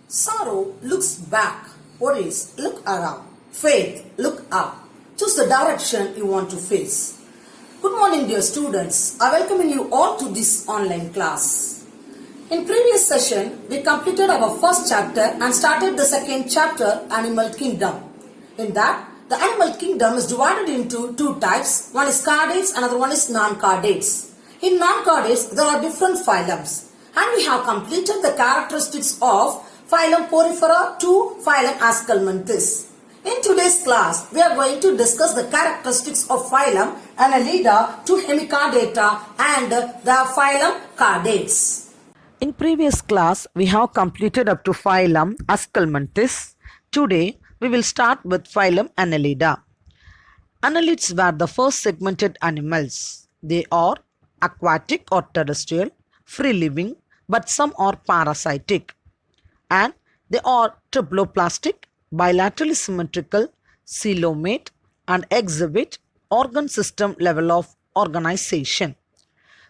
Sorrow looks back. Worries look around. Faith look up. Choose the direction you want to face. Good morning, dear students. I welcome you all to this online class. In previous session, we completed our first chapter and started the second chapter, Animal Kingdom. In that, the animal kingdom is divided into two types. One is chordates, another one is non-chordates. In non-chordates, there are different phylums. And we have completed the characteristics of phylum Porifera to phylum Ascalmanthus. In today's class, we are going to discuss the characteristics of phylum Annelida to Hemichordata and the phylum Chordates. In previous class, we have completed up to phylum Ascalmanthus. Today, we will start with phylum Annelida. Annelids were the first segmented animals. They are aquatic or terrestrial, free-living, but some are parasitic. And they are triploplastic, bilaterally symmetrical, coelomate, and exhibit organ system level of organization.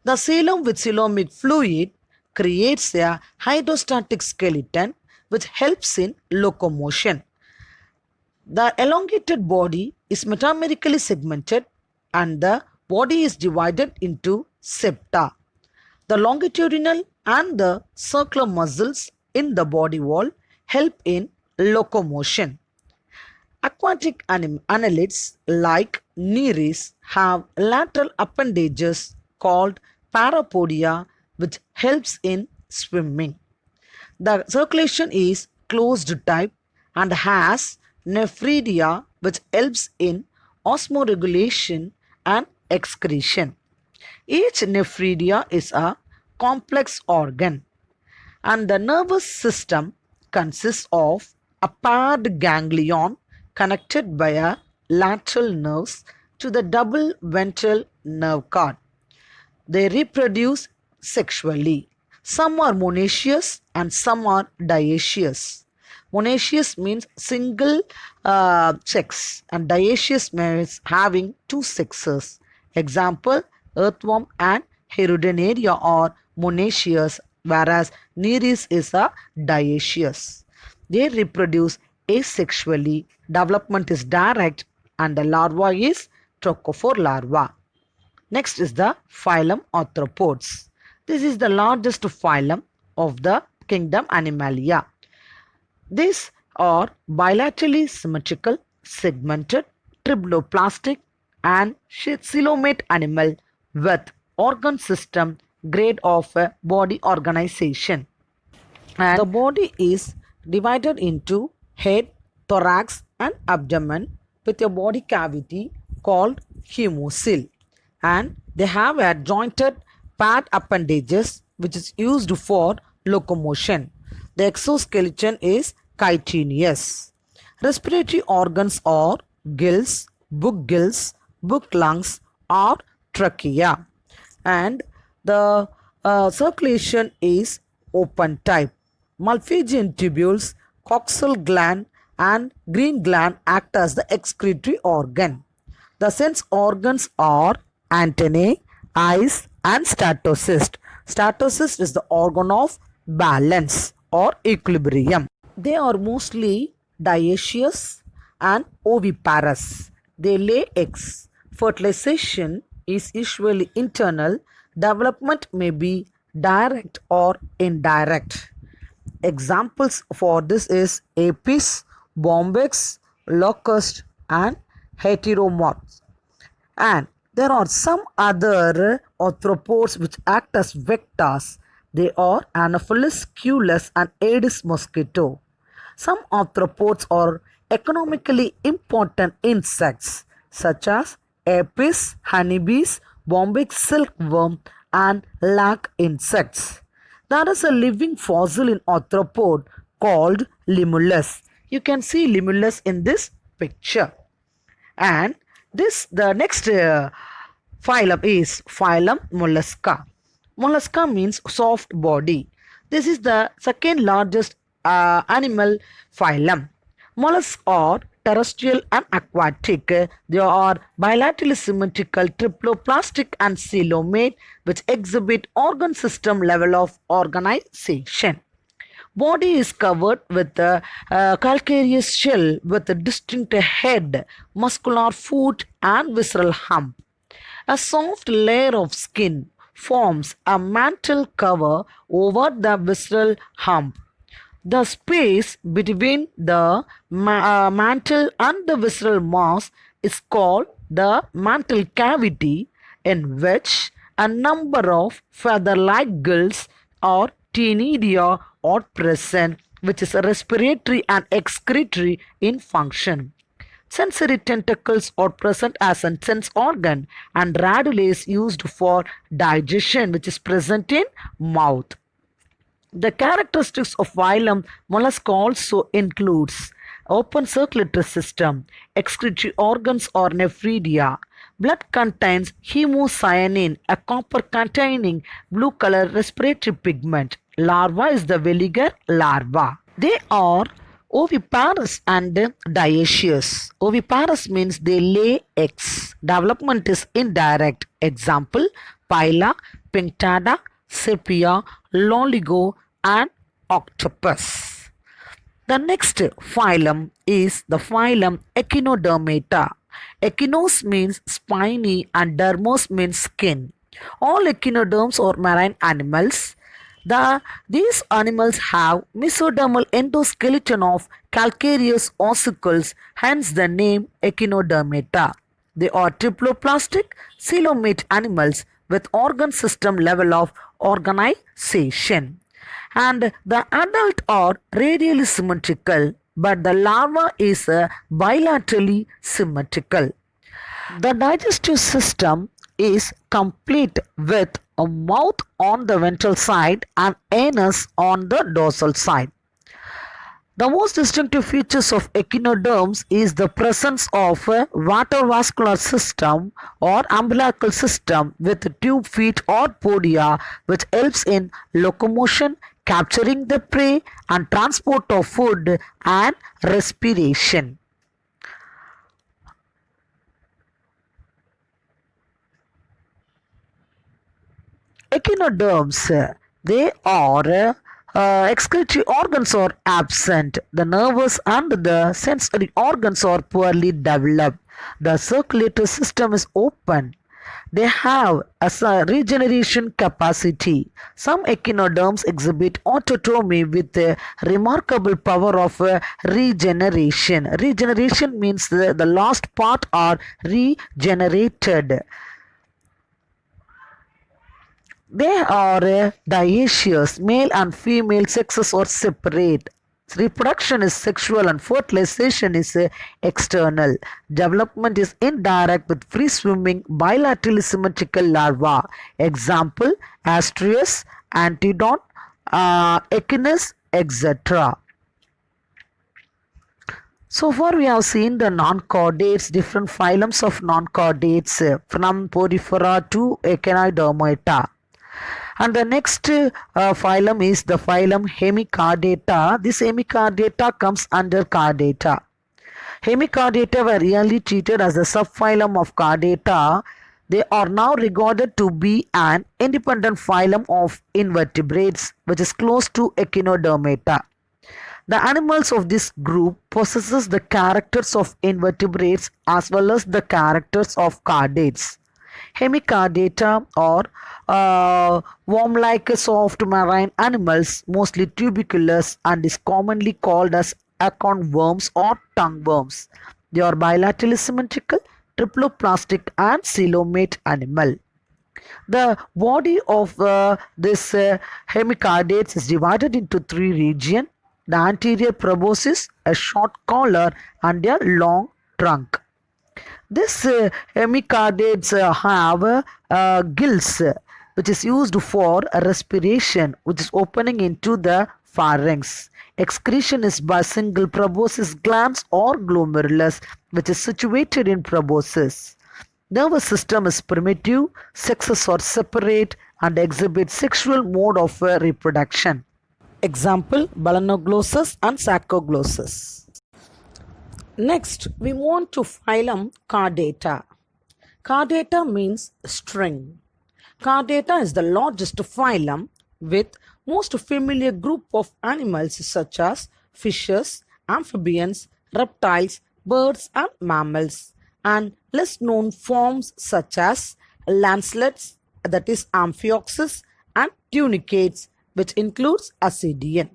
The coelom with coelomic fluid creates a hydrostatic skeleton which helps in locomotion. The elongated body is metamerically segmented and the body is divided into septa. The longitudinal and the circular muscles in the body wall help in locomotion. Aquatic annelids like Nereis have lateral appendages called parapodia which helps in swimming. The circulation is closed type and has nephridia which helps in osmoregulation and excretion. Each nephridia is a complex organ and the nervous system consists of a paired ganglion connected by a lateral nerves to the double ventral nerve cord. They reproduce sexually. Some are monoecious and some are dioecious. Monoecious means single sex and dioecious means having two sexes. Example, earthworm and Herodenaria are monoecious whereas Nereis is a dioecious. They reproduce asexually, development is direct and the larva is trochophore larva. Next is the phylum Arthropods. This is the largest phylum of the kingdom Animalia. These are bilaterally symmetrical, segmented, triploplastic and coelomate animal with organ system grade of body organization. And the body is divided into head, thorax and abdomen with a body cavity called hemocele. And they have a jointed paired appendages which is used for locomotion. The exoskeleton is chitinous. Respiratory organs are gills, book lungs or trachea. And the circulation is open type. Malpighian tubules, coxal gland and green gland act as the excretory organ. The sense organs are antennae, eyes and statocyst. Statocyst is the organ of balance or equilibrium. They are mostly dioecious and oviparous. They lay eggs. Fertilization is usually internal. Development may be direct or indirect. Examples for this is Apis, Bombyx, Locust and Heteromorphs. And there are some other arthropods which act as vectors. They are Anopheles, Culus and Aedes mosquito. Some arthropods are economically important insects such as Apis, honeybees, Bombyx silkworm and lac insects. There is a living fossil in arthropod called Limulus. You can see Limulus in this picture. And the next phylum is phylum Mollusca. Mollusca means soft body. This is the second largest animal phylum. Mollusks are terrestrial and aquatic. They are bilaterally symmetrical, triploplastic and coelomate which exhibit organ system level of organization. Body is covered with a calcareous shell with a distinct head, muscular foot, and visceral hump. A soft layer of skin forms a mantle cover over the visceral hump. The space between the mantle and the visceral mass is called the mantle cavity, in which a number of feather-like gills or ctenidia are present, which is respiratory and excretory in function. Sensory tentacles are present as a sense organ, and radula is used for digestion, which is present in mouth. The characteristics of phylum Mollusca also includes open circulatory system, excretory organs or nephridia. Blood contains hemocyanin, a copper-containing blue color respiratory pigment. Larva is the veliger larva. They are oviparous and dioecious. Oviparous means they lay eggs. Development is indirect. Example, Pila, Pinctada, Sepia, Loligo, and octopus. The next phylum is the phylum Echinodermata. Echinos means spiny and dermos means skin. All echinoderms are marine animals. These animals have mesodermal endoskeleton of calcareous ossicles, hence the name Echinodermata. They are triploplastic coelomate animals with organ system level of organization. And the adult are radially symmetrical, but the larva is bilaterally symmetrical. The digestive system is complete with a mouth on the ventral side and anus on the dorsal side. The most distinctive features of echinoderms is the presence of a vatrovascular system or umbilical system with tube feet or podia, which helps in locomotion, capturing the prey, and transport of food and respiration. Echinoderms, they are excretory organs are absent. The nervous and the sensory organs are poorly developed. The circulatory system is open. They have a regeneration capacity. Some echinoderms exhibit autotomy with a remarkable power of regeneration. Regeneration means the lost part are regenerated. They are dioecious. Male and female sexes are separate. Reproduction is sexual and fertilization is external. Development is indirect with free-swimming bilaterally symmetrical larvae. Example, Astrius, Antedon, Echinus, etc. So far we have seen the non-chordates, different phylums of non-chordates from Porifera to Echinodermata. And the next phylum is the phylum Hemichordata. This Hemichordata comes under Chordata. Hemichordata were really treated as a subphylum of Chordata. They are now regarded to be an independent phylum of invertebrates, which is close to Echinodermata. The animals of this group possesses the characters of invertebrates as well as the characters of chordates. Hemichordata are worm-like soft marine animals, mostly tuberculous, and is commonly called as acorn worms or tongue worms. They are bilaterally symmetrical, triploplastic, and coelomate animal. The body of this hemichordates is divided into three regions: the anterior proboscis, a short collar, and a long trunk. This hemichordates have gills, which is used for respiration, which is opening into the pharynx. Excretion is by single proboscis glands or glomerulus, which is situated in proboscis. Nervous system is primitive, sexes are separate, and exhibit sexual mode of reproduction. Example, balanoglossus and saccoglossus. Next, we move on to phylum Chordata. Chordata means string. Chordata is the largest phylum with most familiar group of animals such as fishes, amphibians, reptiles, birds and mammals, and less known forms such as lancelets, that is Amphioxus, and tunicates, which includes Ascidian.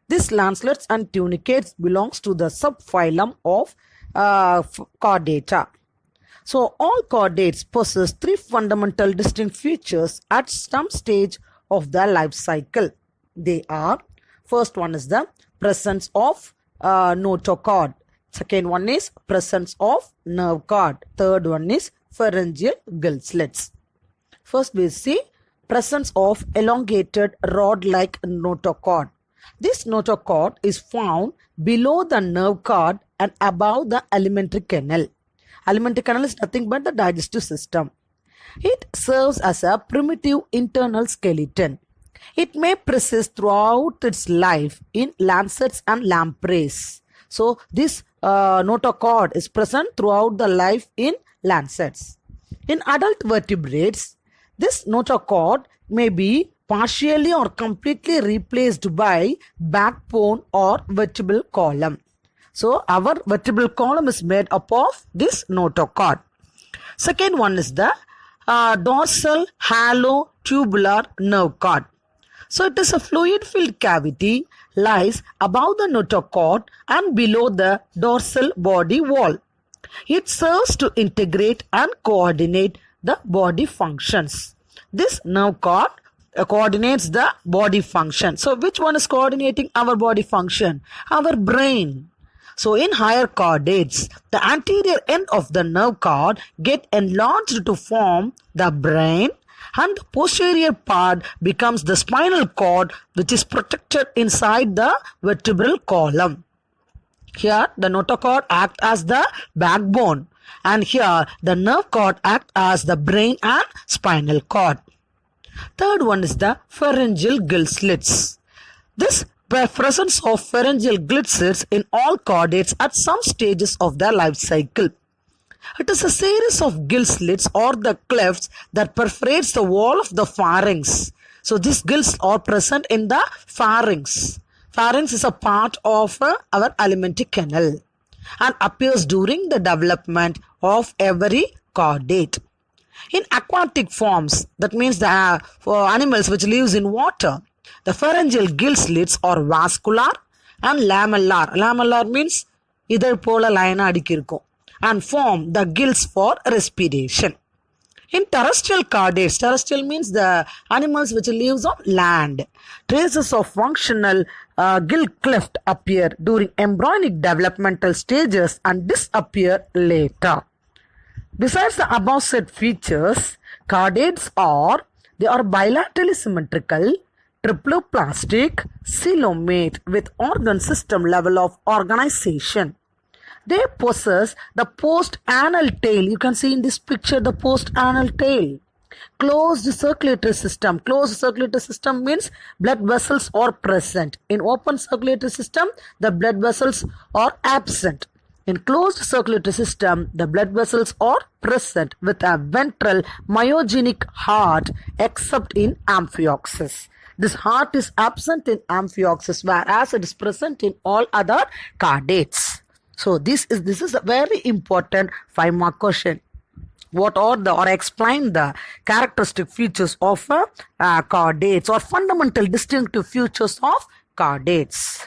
These lancelets and tunicates belongs to the subphylum of Chordata. So all chordates possess three fundamental distinct features at some stage of their life cycle. They are, first one is the presence of notochord. Second one is presence of nerve cord. Third one is pharyngeal gill slits. First we see presence of elongated rod-like notochord. This notochord is found below the nerve cord and above the alimentary canal. Alimentary canal is nothing but the digestive system. It serves as a primitive internal skeleton. It may persist throughout its life in lancets and lampreys. So this notochord is present throughout the life in lancets. In adult vertebrates, this notochord may be partially or completely replaced by backbone or vertebral column. So our vertebral column is made up of this notochord. Second one is the dorsal halo tubular nerve cord. So it is a fluid-filled cavity, lies above the notochord and below the dorsal body wall. It serves to integrate and coordinate the body functions. This nerve cord coordinates the body function. So which one is coordinating our body function? Our brain. So in higher chordates, the anterior end of the nerve cord get enlarged to form the brain, and the posterior part becomes the spinal cord, which is protected inside the vertebral column. Here the notochord acts as the backbone, and here the nerve cord acts as the brain and spinal cord. Third one is the pharyngeal gill slits. This presence of pharyngeal gill slits in all chordates at some stages of their life cycle. It is a series of gill slits or the clefts that perforates the wall of the pharynx. So these gills are present in the pharynx. Pharynx is a part of our alimentary canal and appears during the development of every chordate. In aquatic forms, that means the for animals which lives in water, the pharyngeal gill slits are vascular and lamellar. Lamellar means idhal pola line adikirkum and form the gills for respiration. In terrestrial chordates, terrestrial means the animals which lives on land. Traces of functional gill cleft appear during embryonic developmental stages and disappear later. Besides the above said features, chordates are bilaterally symmetrical, triploplastic, coelomate with organ system level of organization. They possess the post-anal tail. You can see in this picture the post-anal tail. Closed circulatory system. Closed circulatory system means blood vessels are present. In open circulatory system, the blood vessels are absent. In closed circulatory system, the blood vessels are present with a ventral myogenic heart except in Amphioxus. This heart is absent in Amphioxus, whereas it is present in all other chordates. So this is a very important 5-mark question. What are the or explain the characteristic features of chordates or fundamental distinctive features of chordates.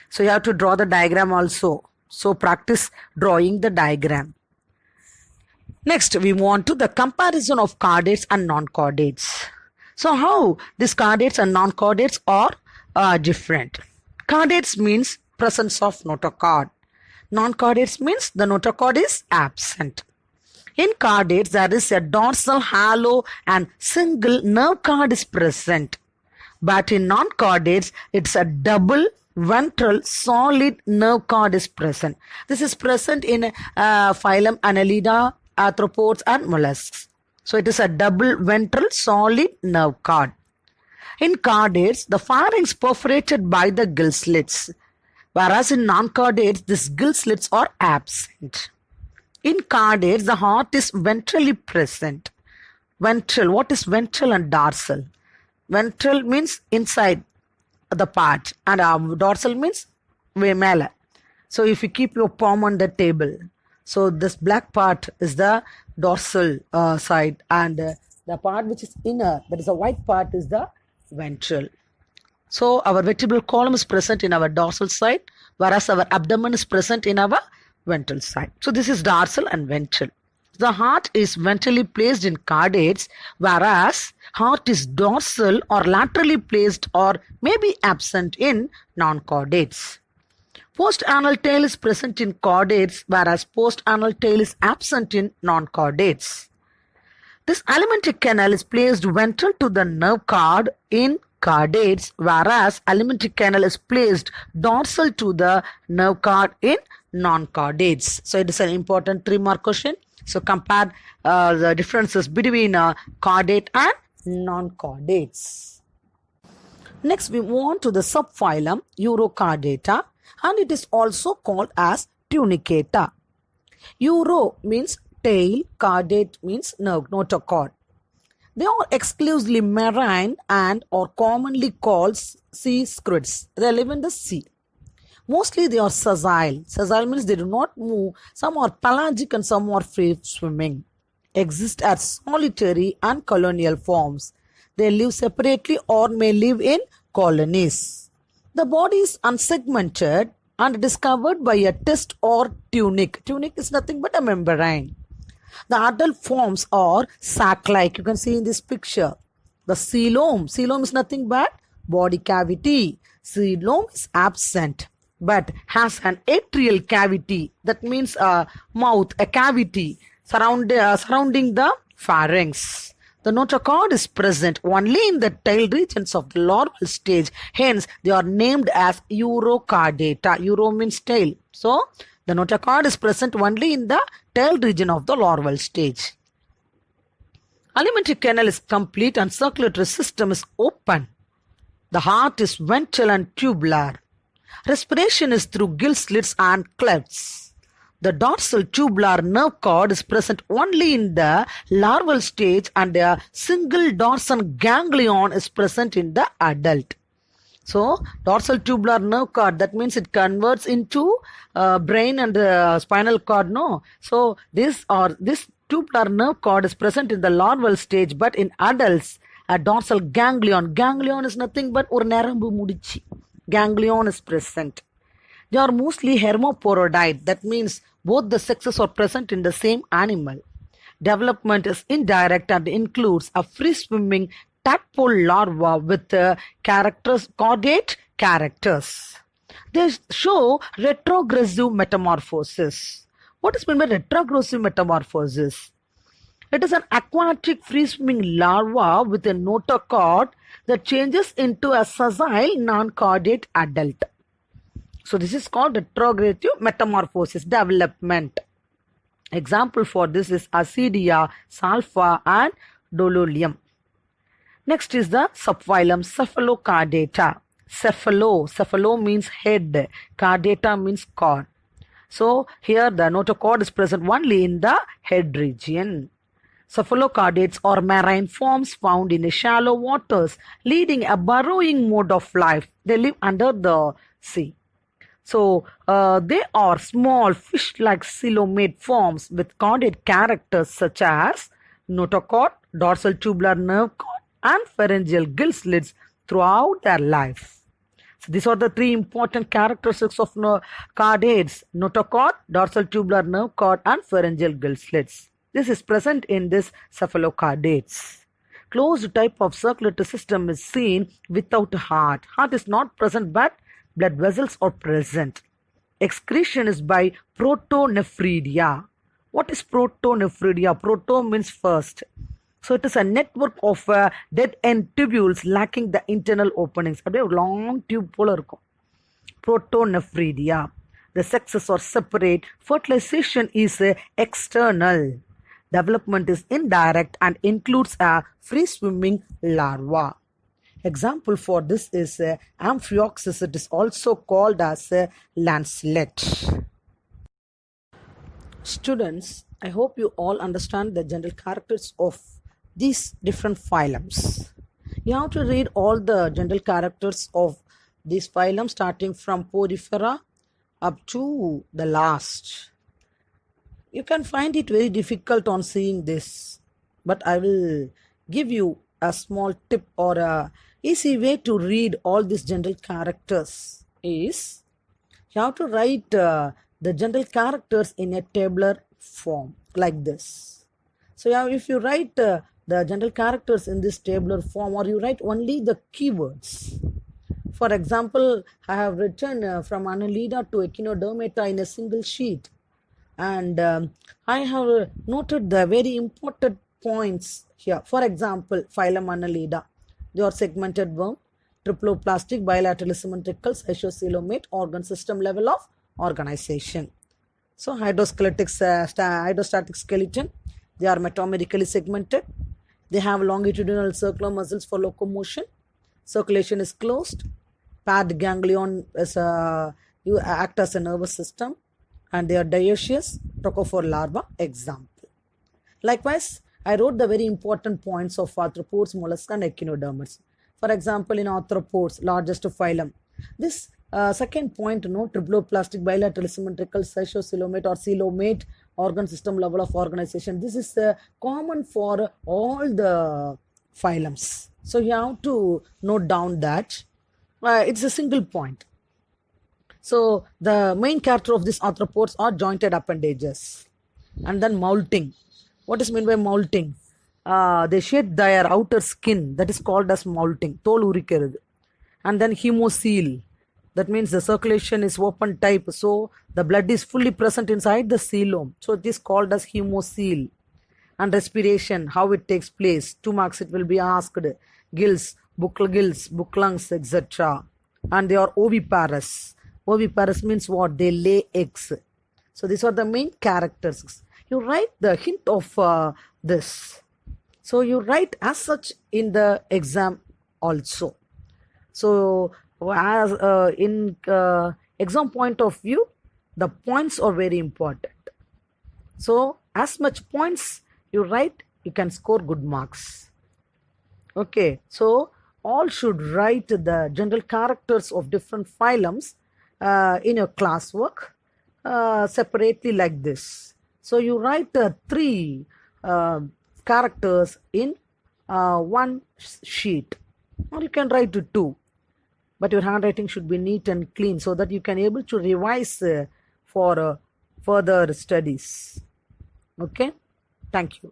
So you have to draw the diagram also. So practice drawing the diagram. Next we move on to the comparison of chordates and non-chordates. So how these chordates and non-chordates are different. Chordates means presence of notochord. Non-chordates means the notochord is absent. In chordates, there is a dorsal halo and single nerve cord is present. But in non-chordates, it's a double ventral solid nerve cord is present. This is present in phylum Annelida, arthropods and mollusks. So it is a double ventral solid nerve cord. In chordates, the pharynx perforated by the gill slits. Whereas in non-chordates, these gill slits are absent. In chordates, the heart is ventrally present. Ventral, what is ventral and dorsal? Ventral means inside. the part, and dorsal means way mele. So if you keep your palm on the table, so this black part is the dorsal side, and the part which is inner, that is the white part, is the ventral. So our vertebral column is present in our dorsal side, whereas our abdomen is present in our ventral side. So this is dorsal and ventral. The heart is ventrally placed in chordates, whereas heart is dorsal or laterally placed or may be absent in non-chordates. Post-anal tail is present in chordates, whereas post-anal tail is absent in non-chordates. This alimentary canal is placed ventral to the nerve cord in chordates, whereas alimentary canal is placed dorsal to the nerve cord in non-chordates. So it is an important 3-mark question. So compare the differences between chordate and non-chordates. Next we move on to the subphylum Urochordata, and it is also called as tunicata. Uro means tail, chordate means nerve, notochord. They are exclusively marine and are commonly called sea squids. They live in the sea. Mostly they are sessile. Sessile means they do not move. Some are pelagic and some are free swimming. Exist as solitary and colonial forms. They live separately or may live in colonies. The body is unsegmented and it is covered by a test or tunic. Tunic is nothing but a membrane. The adult forms are sac-like. You can see in this picture. The coelom. Coelom is nothing but body cavity. Coelom is absent but has an atrial cavity. That means a mouth, a cavity surrounding the pharynx. The notochord is present only in the tail regions of the larval stage. Hence, they are named as Urochordata. Uro means tail. So, the notochord is present only in the tail region of the larval stage. Alimentary canal is complete and circulatory system is open. The heart is ventral and tubular. Respiration is through gill slits and clefts. The dorsal tubular nerve cord is present only in the larval stage, and a single dorsal ganglion is present in the adult. So, dorsal tubular nerve cord, that means it converts into brain and spinal cord, no? So, this tubular nerve cord is present in the larval stage, but in adults, a dorsal ganglion. Ganglion is nothing but ஒரு நரம்பு முடிச்சு. Ganglion is present. They are mostly hermaphrodite. That means both the sexes are present in the same animal. Development is indirect and includes a free-swimming tadpole larva with chordate characters. They show retrogressive metamorphosis. What is meant by retrogressive metamorphosis? It is an aquatic free-swimming larva with a notochord that changes into a sessile non-chordate adult. So this is called retrogressive metamorphosis development. Example for this is Acidia, Salfa and Dolium. Next is the subphylum Cephalochordata. Cephalo means head, chordata means cord. So here the notochord is present only in the head region. Cephalochordates are marine forms found in the shallow waters, leading a burrowing mode of life. They live under the sea. So they are small fish-like coelomate forms with chordate characters such as notochord, dorsal tubular nerve cord, and pharyngeal gill slits throughout their life. So these are the 3 important characteristics of chordates: notochord, dorsal tubular nerve cord, and pharyngeal gill slits. This is present in this cephalochordates. Closed type of circulatory system is seen without heart. Heart is not present, but blood vessels are present. Excretion is by protonephridia. What is protonephridia? Proto means first. So it is a network of dead end tubules lacking the internal openings. A long tube pola irukum. Protonephridia. The sexes are separate. Fertilization is external. Development is indirect and includes a free-swimming larva. Example for this is Amphioxus. It is also called as lancelet. Students, I hope you all understand the general characters of these different phylums. You have to read all the general characters of This phylum starting from Porifera up to the last. You can find it very difficult on seeing this, but I will give you a small tip or a easy way to read all these general characters is you have to write the general characters in a tabular form like this. So if you write the general characters in this tabular form, or you write only the keywords. For example, I have written from Annelida to Echinodermata in a single sheet, and I have noted the very important points here. For example, phylum Annelida, they are segmented worm, triploplastic, bilaterally symmetrical, isocoelomate, organ system level of organization. So hydrostatic skeleton, they are metamerically segmented. They have longitudinal circular muscles for locomotion. Circulation is closed. Paired ganglion is you act as a nervous system, and they are dioecious, trochophore larva example. Likewise, I wrote the very important points of arthropods, mollusks, and echinoderms. For example, in arthropods, largest phylum, this second point, triploplastic, bilateral symmetrical, isocoelomate or coelomate organ system level of organization. This is common for all the phylums. So you have to note down that it's a single point. So the main character of these arthropods are jointed appendages. And then molting. What is meant by molting? They shed their outer skin, that is called as molting. Tol urikirudhu. And then hemocoel. That means the circulation is open type, so the blood is fully present inside the coelom. So it is called as hemocoel. And respiration, how it takes place. 2 marks it will be asked. Gills, book lungs, etc. And they are oviparous. Oviparous means what? They lay eggs. So these are the main characters. You write the hint of this. So you write as such in the exam also. So as in exam point of view, the points are very important. So as much points you write, you can score good marks. Okay, so all should write the general characters of different phylums in your classwork separately like this. So you write 3 characters in one sheet, or you can write 2. But your handwriting should be neat and clean so that you can able to revise for further studies. Okay, thank you.